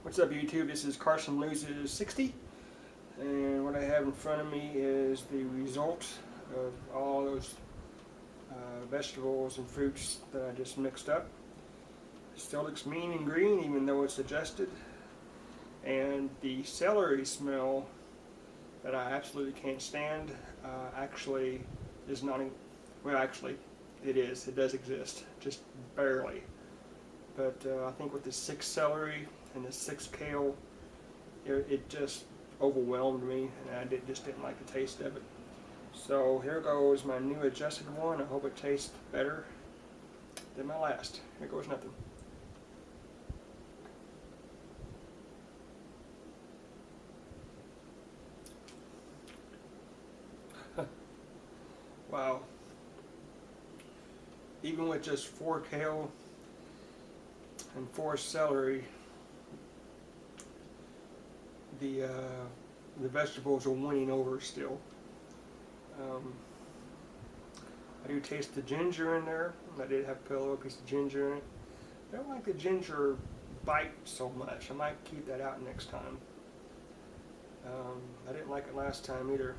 What's up, YouTube? This is Carson Loses 60, and what I have in front of me is the result of all those vegetables and fruits that I just mixed up. It still looks mean and green even though it's adjusted, and the celery smell that I absolutely can't stand actually is not, well, actually it is, it does exist, just barely. But I think with the 6 celery and the 6 kale, it just overwhelmed me, and I just didn't like the taste of it. So here goes my new adjusted one. I hope it tastes better than my last. Here goes nothing. Wow. Even with just 4 kale and 4 celery, the vegetables are winning over still. I do taste the ginger in there. I did have a little piece of ginger in it. I don't like the ginger bite so much. I might keep that out next time. I didn't like it last time either.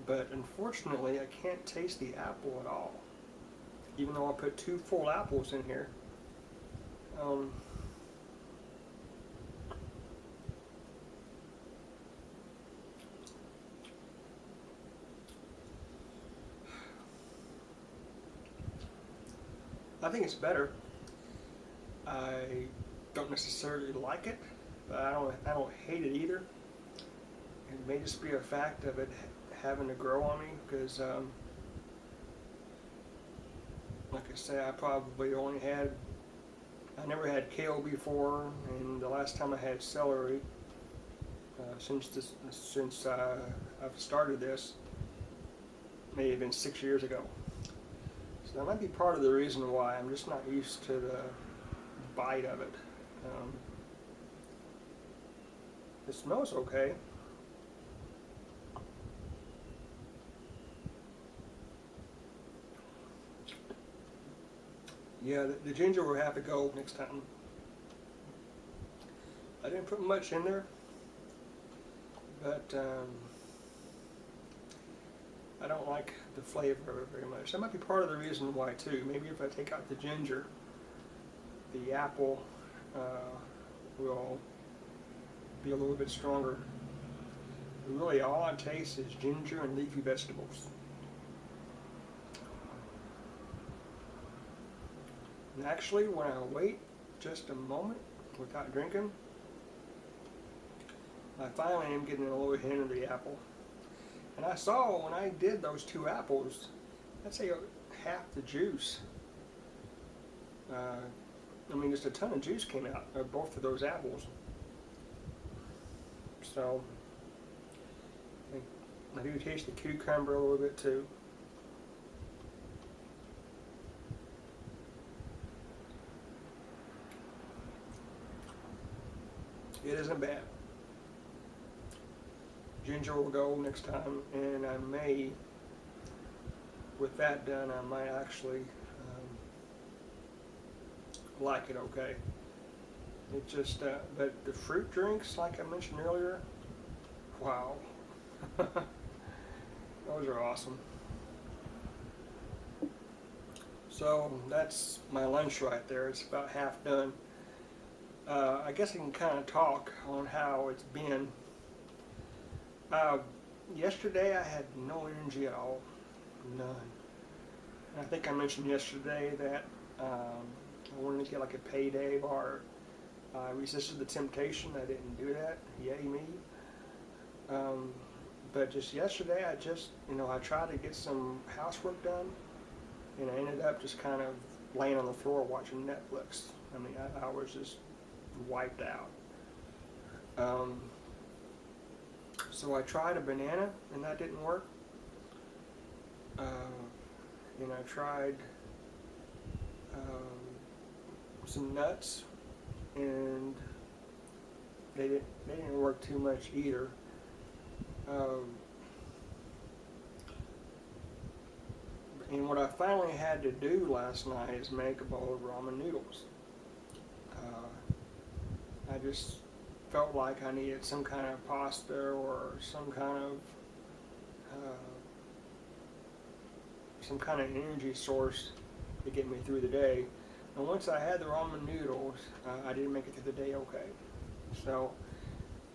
But unfortunately, I can't taste the apple at all. Even though I put 2 full apples in here. I think it's better. I don't necessarily like it, but I don't hate it either. It may just be a fact of it having to grow on me, because like I say, I probably I never had kale before, and the last time I had celery since I've started this may have been 6 years ago. So that might be part of the reason why I'm just not used to the bite of it. It smells okay. Yeah, the ginger will have to go next time. I didn't put much in there, but I don't like the flavor of it very much. That might be part of the reason why too. Maybe if I take out the ginger, the apple will be a little bit stronger. Really, all I taste is ginger and leafy vegetables. And actually, when I wait just a moment without drinking, I finally am getting a little hint of the apple. And I saw when I did those 2 apples, I'd say half the juice. I mean, just a ton of juice came out of both of those apples. So, I do taste the cucumber a little bit too. It isn't bad. Ginger will go next time, and I may, with that done, I might actually like it okay. It just, but the fruit drinks, like I mentioned earlier, wow. Those are awesome. So that's my lunch right there. It's about half done. I guess I can kind of talk on how it's been. Yesterday I had no energy at all, none. And I think I mentioned yesterday that I wanted to get like a payday bar. I resisted the temptation. I didn't do that. Yay me. But just yesterday, I tried to get some housework done, and I ended up just kind of laying on the floor watching Netflix. I mean, I was just wiped out. So I tried a banana, and that didn't work. And I tried some nuts, and they didn't work too much either. And what I finally had to do last night is make a bowl of ramen noodles. just felt like I needed some kind of pasta or uh, some kind of energy source to get me through the day. And once I had the ramen noodles, I didn't make it through the day okay. So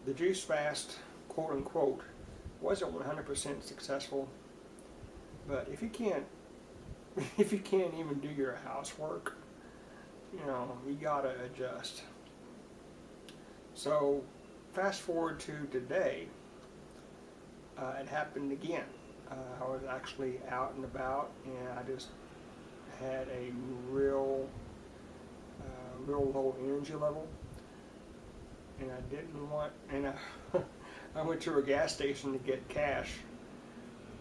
the juice fast, quote unquote, wasn't 100% successful. But if you can't, if you can't even do your housework, you gotta adjust. So fast forward to today, it happened again. I was actually out and about, and I just had a real low energy level, and I didn't want. And I went to a gas station to get cash,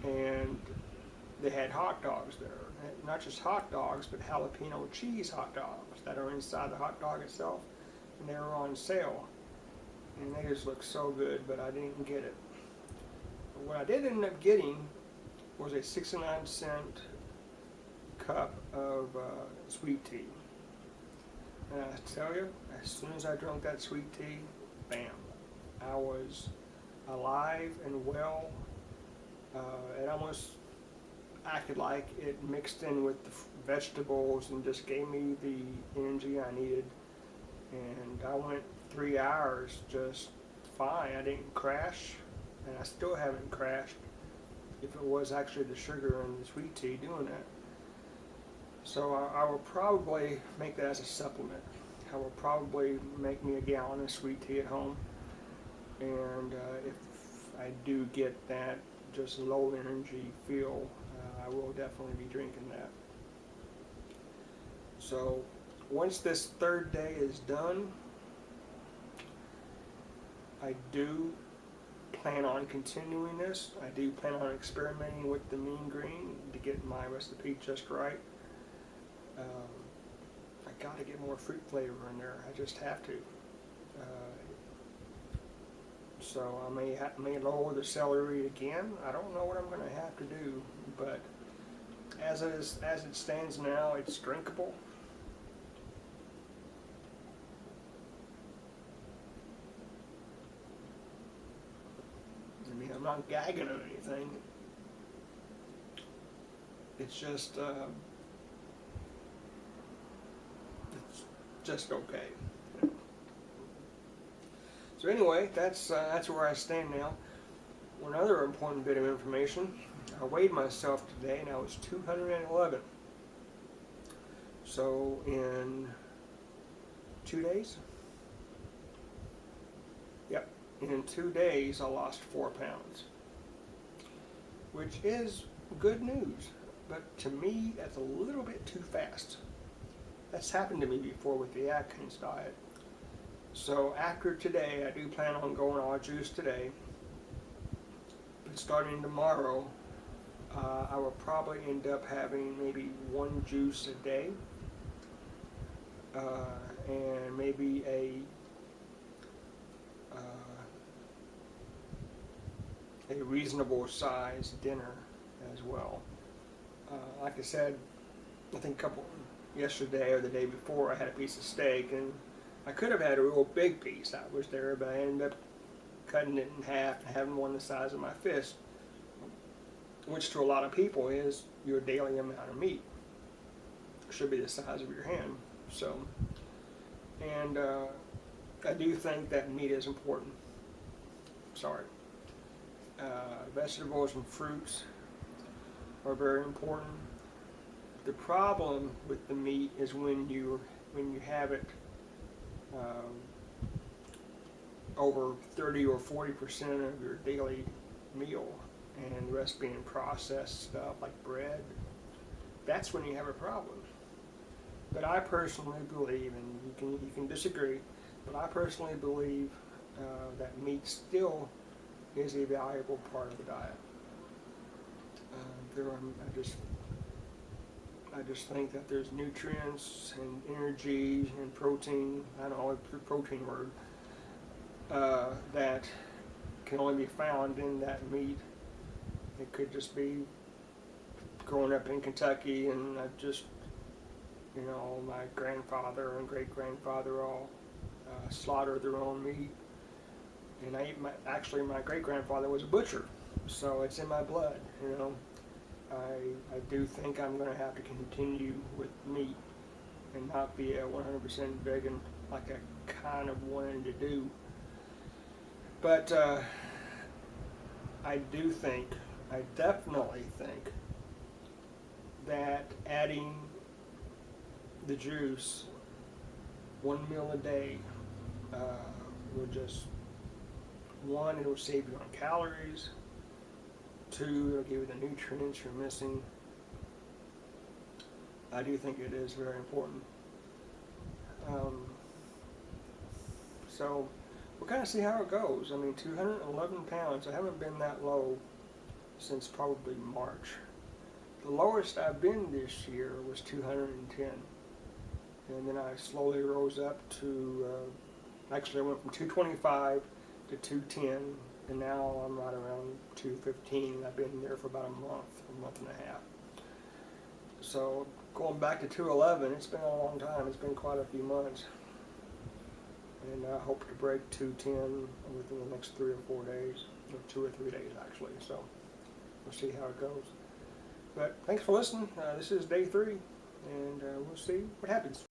and they had hot dogs there. Not just hot dogs, but jalapeno cheese hot dogs that are inside the hot dog itself, and they were on sale. And they just looked so good, but I didn't get it. But what I did end up getting was a 69-cent cup of sweet tea. And I tell you, as soon as I drank that sweet tea, bam, I was alive and well. It almost acted like it mixed in with the vegetables and just gave me the energy I needed. And I went 3 hours just fine. I didn't crash, and I still haven't crashed if it was actually the sugar and the sweet tea doing that. So I will probably make that as a supplement. I will probably make me a gallon of sweet tea at home, and if I do get that just low energy feel, I will definitely be drinking that. So once this third day is done, I do plan on continuing this. I do plan on experimenting with the mean green to get my recipe just right. I got to get more fruit flavor in there. I just have to. So I may lower the celery again. I don't know what I'm going to have to do, but as it stands now, it's drinkable. I mean, I'm not gagging or anything. It's just okay. So anyway, that's where I stand now. Another important bit of information: I weighed myself today, and I was 211. So in 2 days, yep, in 2 days I lost 4 pounds, which is good news. But to me, that's a little bit too fast. That's happened to me before with the Atkins diet. So after today, I do plan on going all juice today. But starting tomorrow, I will probably end up having maybe 1 juice a day, and maybe a reasonable sized dinner as well. Like I said, I think yesterday or the day before, I had a piece of steak, and I could have had a real big piece that was there, but I ended up cutting it in half and having one the size of my fist, which to a lot of people is your daily amount of meat. It should be the size of your hand. So, and I do think that meat is important. Sorry. Vegetables and fruits are very important. The problem with the meat is when you have it over 30 or 40% of your daily meal, and the rest being processed stuff like bread. That's when you have a problem. But I personally believe, and you can disagree, but I personally believe that meat still is a valuable part of the diet. I just think that there's nutrients and energy and protein, I don't know the protein word, that can only be found in that meat. It could just be growing up in Kentucky, and I just, my grandfather and great-grandfather all slaughter their own meat. And actually my great-grandfather was a butcher, so it's in my blood, you know. I do think I'm going to have to continue with meat and not be a 100% vegan like I kind of wanted to do. But I definitely think that adding the juice one meal a day will just, one, it will save you on calories. Two, it'll give you the nutrients you're missing. I do think it is very important. So we'll kind of see how it goes. I mean, 211 pounds. I haven't been that low since probably March. The lowest I've been this year was 210. And then I slowly rose up to, actually I went from 225 to 210, and now I'm right around 215. I've been there for about a month and a half. So going back to 211, it's been a long time. It's been quite a few months. And I hope to break 210 within the next 3 or 4 days, or 2 or 3 days actually. So we'll see how it goes. But thanks for listening. This is day 3, and we'll see what happens.